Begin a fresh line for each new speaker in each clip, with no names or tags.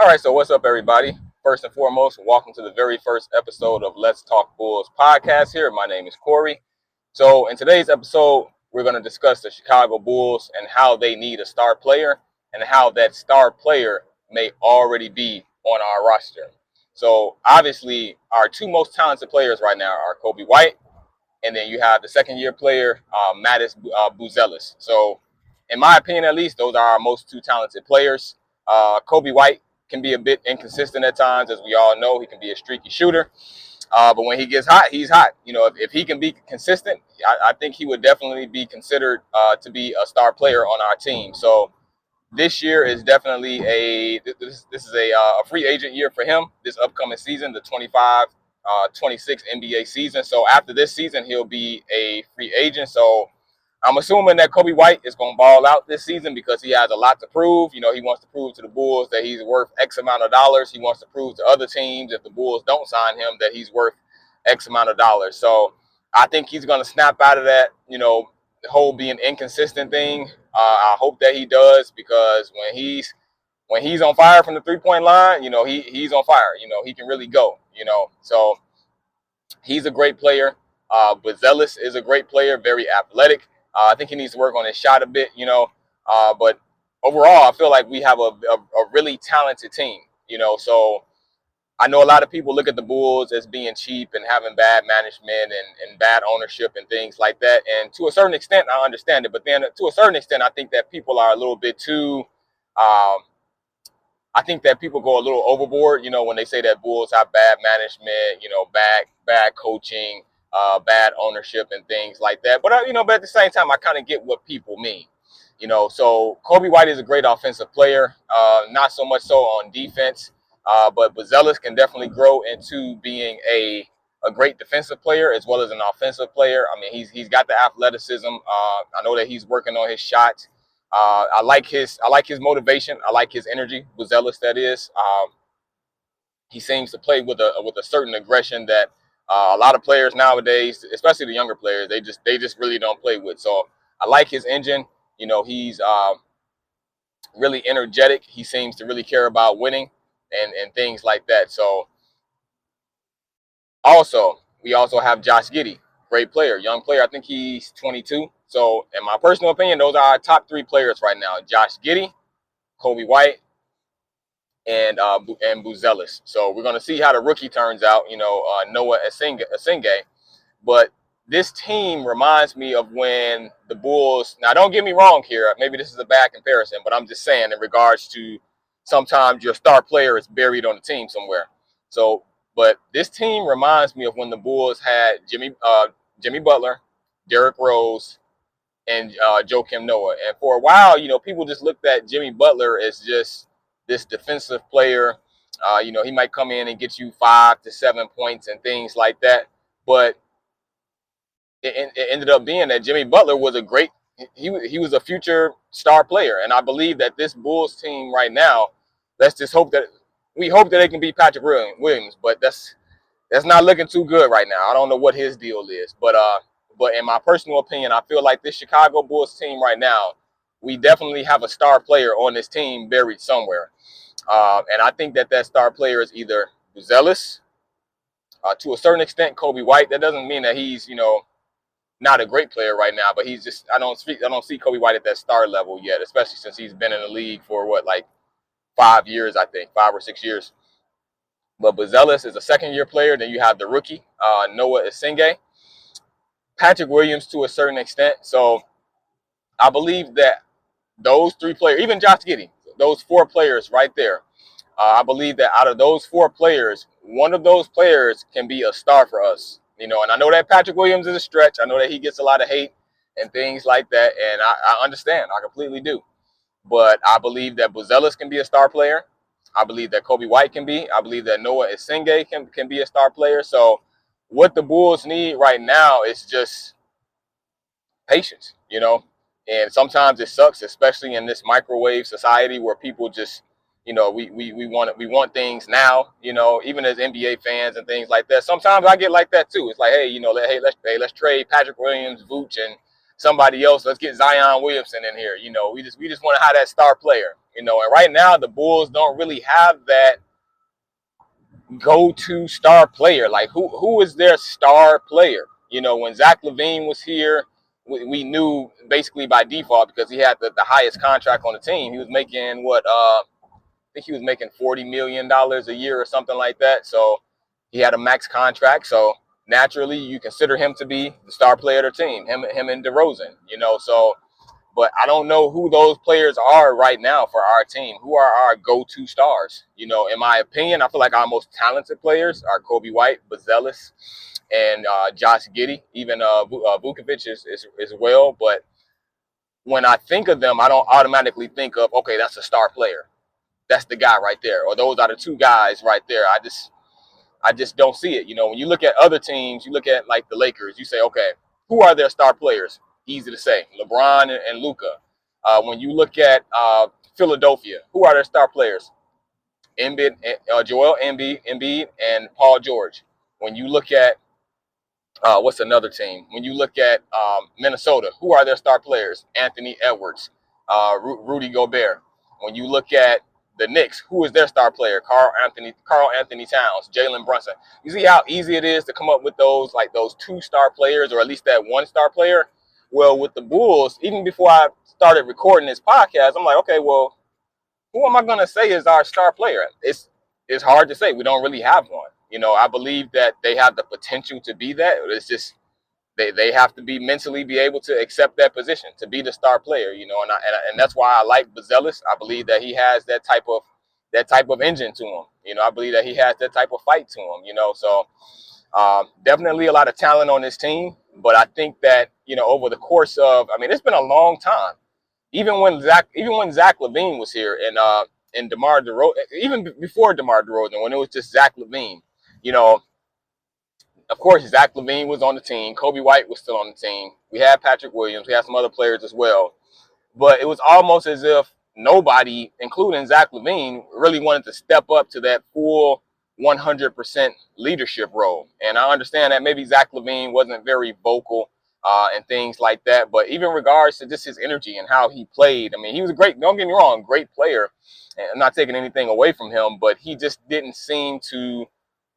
All right, so what's up, everybody? First and foremost, welcome to the very first episode of Let's Talk Bulls podcast here. My name is Corey. So, in today's episode, we're going to discuss the Chicago Bulls and how they need a star player and how that star player may already be on our roster. So, obviously, our two most talented players right now are Kobe White, and then you have the second-year player, Mattis Buzelis. So, in my opinion, at least, those are our most two talented players. Kobe White can be a bit inconsistent at times, as we all know. He can be a streaky shooter. But when he gets hot, he's hot. You know, if he can be consistent, I think he would definitely be considered to be a star player on our team. So this year is definitely this is a free agent year for him this upcoming season, the 25-26 NBA season. So after this season, he'll be a free agent. So I'm assuming that Kobe White is going to ball out this season because he has a lot to prove. You know, he wants to prove to the Bulls that he's worth X amount of dollars. He wants to prove to other teams, if the Bulls don't sign him, that he's worth X amount of dollars. So I think he's going to snap out of that, you know, the whole being inconsistent thing. I hope that he does, because when he's on fire from the 3-point line, you know, he's on fire. You know, he can really go, you know. So he's a great player. Buzelis is a great player, very athletic. I think he needs to work on his shot a bit, you know. But overall, I feel like we have a really talented team, you know. So I know a lot of people look at the Bulls as being cheap and having bad management and bad ownership and things like that. And to a certain extent, I understand it. But then to a certain extent, I think that people are a little bit too I think that people go a little overboard, you know, when they say that Bulls have bad management, you know, bad coaching, bad ownership and things like that. But you know, but at the same time, I kind of get what people mean, you know. So Kobe White is a great offensive player, not so much so on defense, but Buzelis can definitely grow into being a great defensive player as well as an offensive player. I mean, he's got the athleticism. I know that he's working on his shot. I like his motivation. I like his energy. Buzelis, that is. He seems to play with a certain aggression that a lot of players nowadays, especially the younger players, they just really don't play with. So I like his engine. You know, he's really energetic. He seems to really care about winning and things like that. So we also have Josh Giddey, great player, young player. I think he's 22. So in my personal opinion, those are our top three players right now: Josh Giddey, Kobe White, and Buzelis. So we're going to see how the rookie turns out, you know, Noah Esenge. But this team reminds me of when the Bulls, now don't get me wrong here, maybe this is a bad comparison, but I'm just saying in regards to sometimes your star player is buried on the team somewhere. So, but this team reminds me of when the Bulls had Jimmy Butler, Derrick Rose, and Joakim Noah. And for a while, you know, people just looked at Jimmy Butler as just this defensive player. You know, he might come in and get you 5 to 7 points and things like that. But it ended up being that Jimmy Butler was he was a future star player. And I believe that this Bulls team right now, we hope that they can beat Patrick Williams. But that's not looking too good right now. I don't know what his deal is. But in my personal opinion, I feel like this Chicago Bulls team right now, we definitely have a star player on this team buried somewhere. And I think that star player is either Buzelis, to a certain extent, Kobe White. That doesn't mean that he's, you know, not a great player right now, but he's just, I don't see Kobe White at that star level yet, especially since he's been in the league for like 5 years, I think, 5 or 6 years. But Buzelis is a second-year player. Then you have the rookie, Noah Esenge. Patrick Williams to a certain extent. So I believe that those three players, even Josh Giddey, those 4 players right there, I believe that out of those 4 players, one of those players can be a star for us. You know, and I know that Patrick Williams is a stretch. I know that he gets a lot of hate and things like that, and I understand. I completely do. But I believe that Buzelis can be a star player. I believe that Kobe White can be. I believe that Noah Esenge can be a star player. So what the Bulls need right now is just patience, you know. And sometimes it sucks, especially in this microwave society where people just, you know, we want things now, you know, even as NBA fans and things like that. Sometimes I get like that too. It's like, hey, you know, let's trade Patrick Williams, Vooch, and somebody else. Let's get Zion Williamson in here. You know, we just want to have that star player. You know, and right now the Bulls don't really have that go-to star player. Like who is their star player? You know, when Zach LaVine was here, we knew basically by default because he had the highest contract on the team. He was making what I think he was making $40 million a year or something like that. So he had a max contract. So naturally, you consider him to be the star player of the team. Him and DeRozan. You know, so. But I don't know who those players are right now for our team. Who are our go-to stars? You know, in my opinion, I feel like our most talented players are Kobe White, Buzelis, and Josh Giddey. Even Vukovic is well. But when I think of them, I don't automatically think of, okay, that's a star player. That's the guy right there. Or those are the two guys right there. I just don't see it. You know, when you look at other teams, you look at like the Lakers, you say, okay, who are their star players? Easy to say, LeBron and Luka. When you look at Philadelphia, who are their star players? Joel Embiid, and Paul George. When you look at what's another team? When you look at Minnesota, who are their star players? Anthony Edwards, Rudy Gobert. When you look at the Knicks, who is their star player? Carl Anthony Towns, Jalen Brunson. You see how easy it is to come up with those two-star players, or at least that one-star player? Well, with the Bulls, even before I started recording this podcast, I'm like, okay, well, who am I going to say is our star player? It's hard to say. We don't really have one. You know, I believe that they have the potential to be that. It's just they have to be able to accept that position, to be the star player, you know, and that's why I like Buzelis. I believe that he has that type of engine to him. You know, I believe that he has that type of fight to him, you know. So definitely a lot of talent on this team. But I think that, you know, over the course of, I mean, it's been a long time. Even when Zach LaVine was here and DeMar DeRozan, even before DeMar DeRozan, when it was just Zach LaVine, you know, of course, Zach LaVine was on the team. Kobe White was still on the team. We had Patrick Williams. We had some other players as well. But it was almost as if nobody, including Zach LaVine, really wanted to step up to that full 100% leadership role. And I understand that maybe Zach LaVine wasn't very vocal and things like that. But even in regards to just his energy and how he played, I mean, he was a great, don't get me wrong, great player. And I'm not taking anything away from him, but he just didn't seem to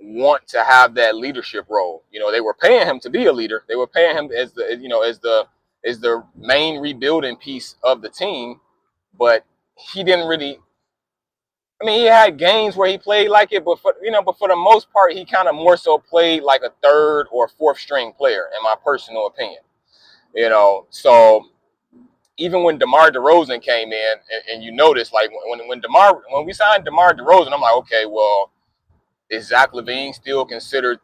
want to have that leadership role. You know, they were paying him to be a leader. They were paying him as the main rebuilding piece of the team, but he didn't really. I mean, he had games where he played like it, but for the most part, he kind of more so played like a third or fourth string player, in my personal opinion. You know, so even when DeMar DeRozan came in, and you notice, like when we signed DeMar DeRozan, I'm like, okay, well, is Zach LaVine still considered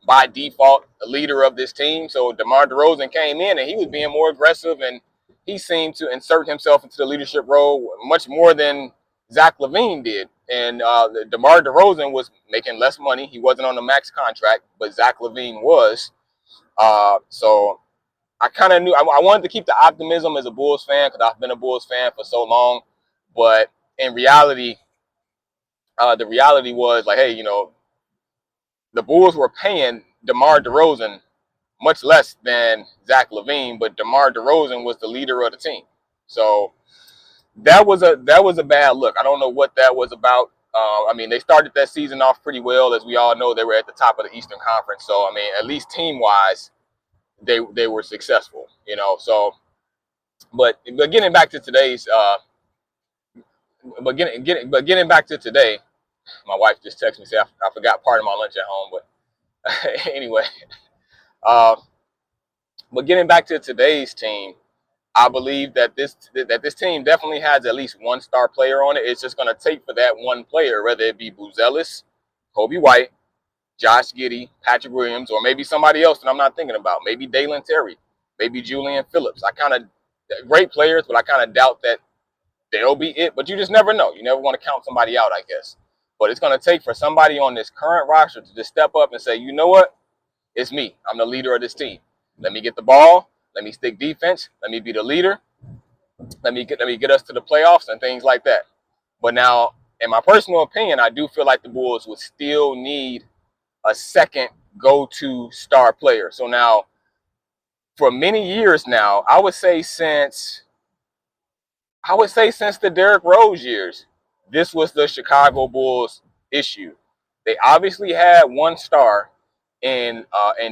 by default the leader of this team? So DeMar DeRozan came in and he was being more aggressive, and he seemed to insert himself into the leadership role much more than Zach LaVine did. And DeMar DeRozan was making less money. He wasn't on the max contract, but Zach LaVine was. So I kind of knew I wanted to keep the optimism as a Bulls fan because I've been a Bulls fan for so long. But in reality, the reality was like, hey, you know, the Bulls were paying DeMar DeRozan much less than Zach LaVine, but DeMar DeRozan was the leader of the team. So that was a bad look. I don't know what that was about. I mean, they started that season off pretty well. As we all know, they were at the top of the Eastern Conference. So, I mean, at least team-wise, they were successful, you know. So, but getting back to today's, getting back to today, my wife just texted me saying I forgot part of my lunch at home. But anyway, but getting back to today's team, I believe that this team definitely has at least one star player on it. It's just going to take for that one player, whether it be Buzelis, Kobe White, Josh Giddey, Patrick Williams, or maybe somebody else that I'm not thinking about. Maybe Dalen Terry, maybe Julian Phillips. Great players, but I kind of doubt that they'll be it. But you just never know. You never want to count somebody out, I guess. But it's going to take for somebody on this current roster to just step up and say, you know what? It's me. I'm the leader of this team. Let me get the ball. Let me stick defense. Let me be the leader. Let me get us to the playoffs and things like that. But now, in my personal opinion, I do feel like the Bulls would still need a second go-to star player. So now, for many years now, I would say since the Derrick Rose years, this was the Chicago Bulls issue. They obviously had one star in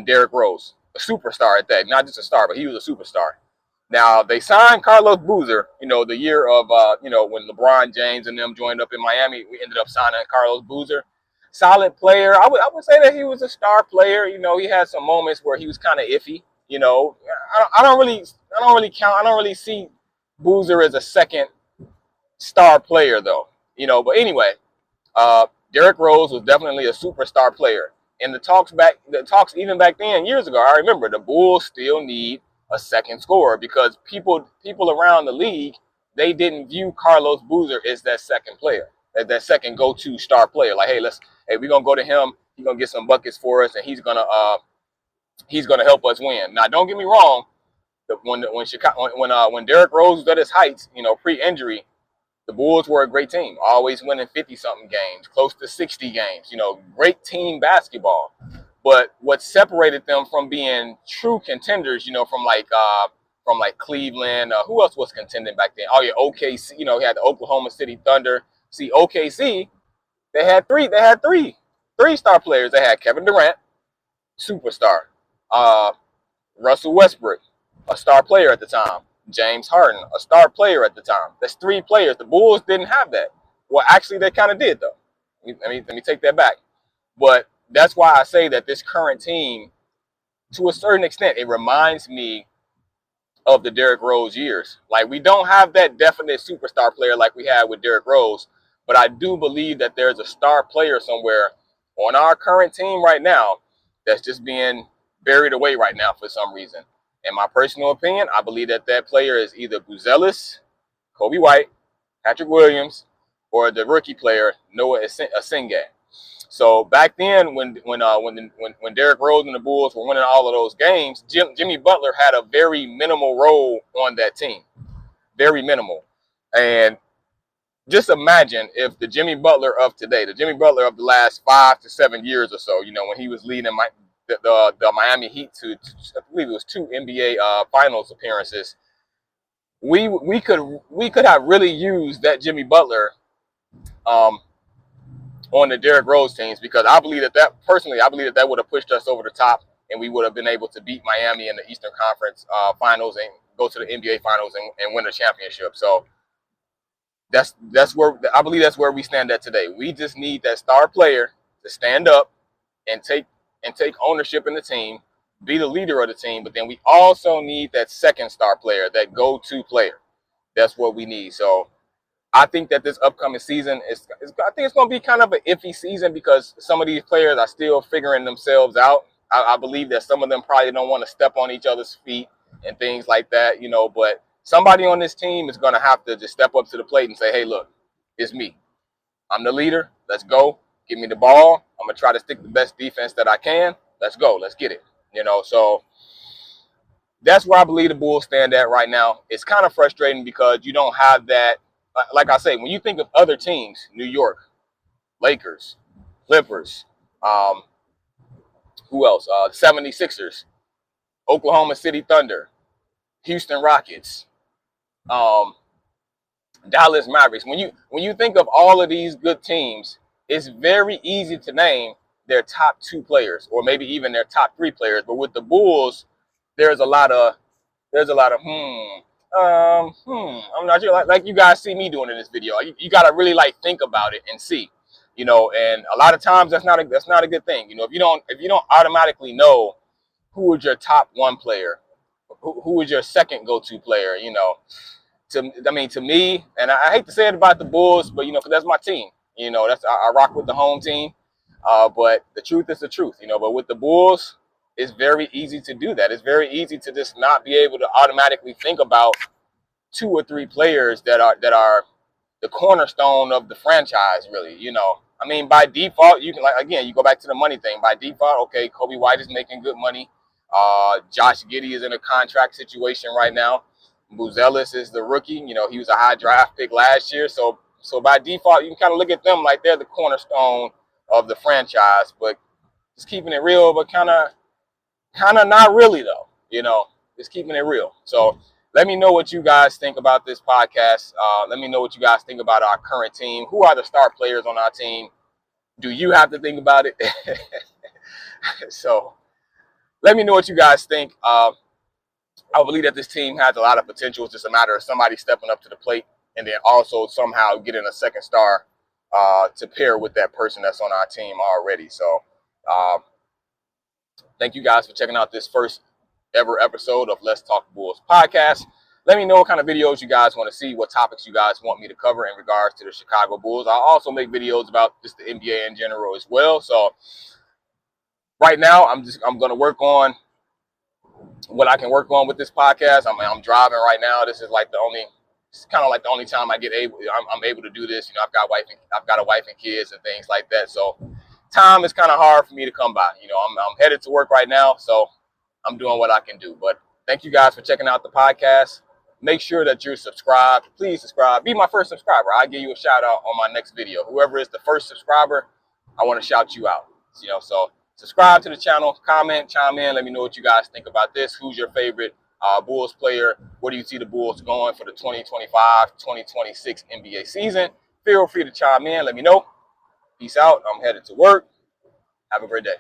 Derrick Rose, a superstar at that, not just a star, but he was a superstar. Now they signed Carlos Boozer, the year of when LeBron James and them joined up in Miami. We ended up signing Carlos Boozer. Solid player. I would say that he was a star player. He had some moments where he was kind of iffy. I don't really see Boozer as a second star player though. But anyway, Derrick Rose was definitely a superstar player. And the talks even back then, years ago, I remember the Bulls still need a second scorer because people around the league, they didn't view Carlos Boozer as that second player, as that second go-to star player. Like, hey, we're gonna go to him. He's gonna get some buckets for us, and he's gonna help us win. Now, don't get me wrong. When Derrick Rose was at his heights, pre-injury, the Bulls were a great team, always winning 50-something games, close to 60 games, great team basketball. But what separated them from being true contenders, from like Cleveland, who else was contending back then? Oh yeah, OKC, he had the Oklahoma City Thunder. See, OKC, they had three-star players. They had Kevin Durant, superstar, Russell Westbrook, a star player at the time. James Harden, a star player at the time. That's three players. The Bulls didn't have that. Well, actually, they kind of did, though. Let me take that back. But that's why I say that this current team, to a certain extent, it reminds me of the Derrick Rose years. Like, we don't have that definite superstar player like we had with Derrick Rose, but I do believe that there's a star player somewhere on our current team right now that's just being buried away right now for some reason. In my personal opinion, I believe that player is either Buzelis, Kobe White, Patrick Williams, or the rookie player Noah Asingé. So back then, when Derrick Rose and the Bulls were winning all of those games, Jimmy Butler had a very minimal role on that team, very minimal. And just imagine if the Jimmy Butler of today, the Jimmy Butler of the last 5 to 7 years or so, when he was leading the Miami Heat to, I believe it was 2 NBA Finals appearances. We could have really used that Jimmy Butler on the Derrick Rose teams, because I believe that would have pushed us over the top, and we would have been able to beat Miami in the Eastern Conference Finals and go to the NBA Finals and win a championship. So that's where I believe that's where we stand at today. We just need that star player to stand up and take ownership in the team, be the leader of the team, but then we also need that second star player, that go-to player. That's what we need. So I think that this upcoming season I think it's going to be kind of an iffy season because some of these players are still figuring themselves out. I believe that some of them probably don't want to step on each other's feet and things like that, but somebody on this team is going to have to just step up to the plate and say, hey, look, it's me. I'm the leader. Let's go. Give me the ball. I'm going to try to stick the best defense that I can. Let's go. Let's get it. So that's where I believe the Bulls stand at right now. It's kind of frustrating because you don't have that. Like I say, when you think of other teams, New York, Lakers, Clippers, who else? 76ers, Oklahoma City Thunder, Houston Rockets, Dallas Mavericks. When you think of all of these good teams, it's very easy to name their top 2 players or maybe even their top 3 players. But with the Bulls, there's a lot of I'm not sure, like you guys see me doing in this video. You got to really think about it and see, and a lot of times that's not a good thing. If you don't automatically know who is your top 1 player, who is your second go-to player, to me, and I hate to say it about the Bulls, but because that's my team. I rock with the home team. But the truth is the truth, But with the Bulls, it's very easy to do that. It's very easy to just not be able to automatically think about 2 or 3 players that are the cornerstone of the franchise, really. By default, you can you go back to the money thing. By default, okay, Kobe White is making good money. Josh Giddey is in a contract situation right now. Buzelis is the rookie. He was a high draft pick last year. So by default, you can kind of look at them like they're the cornerstone of the franchise. But just keeping it real, but kind of not really though. Just keeping it real. So let me know what you guys think about this podcast. Let me know what you guys think about our current team. Who are the star players on our team? Do you have to think about it? So let me know what you guys think. I believe that this team has a lot of potential. It's just a matter of somebody stepping up to the plate and then also somehow getting a second star to pair with that person that's on our team already. So thank you guys for checking out this first ever episode of Let's Talk Bulls podcast. Let me know what kind of videos you guys want to see, what topics you guys want me to cover in regards to the Chicago Bulls. I'll also make videos about just the NBA in general as well. So right now, I'm going to work on what I can work on with this podcast. I'm driving right now. This is like it's kind of like the only time I'm able to do this. You know, I've got a wife and kids and things like that. So time is kind of hard for me to come by. You know, I'm headed to work right now, so I'm doing what I can do. But thank you guys for checking out the podcast. Make sure that you're subscribed. Please subscribe. Be my first subscriber. I'll give you a shout out on my next video. Whoever is the first subscriber, I want to shout you out. You know, so subscribe to the channel, comment, chime in. Let me know what you guys think about this. Who's your favorite Bulls player? Where do you see the Bulls going for the 2025-2026 NBA season? Feel free to chime in. Let me know. Peace out. I'm headed to work. Have a great day.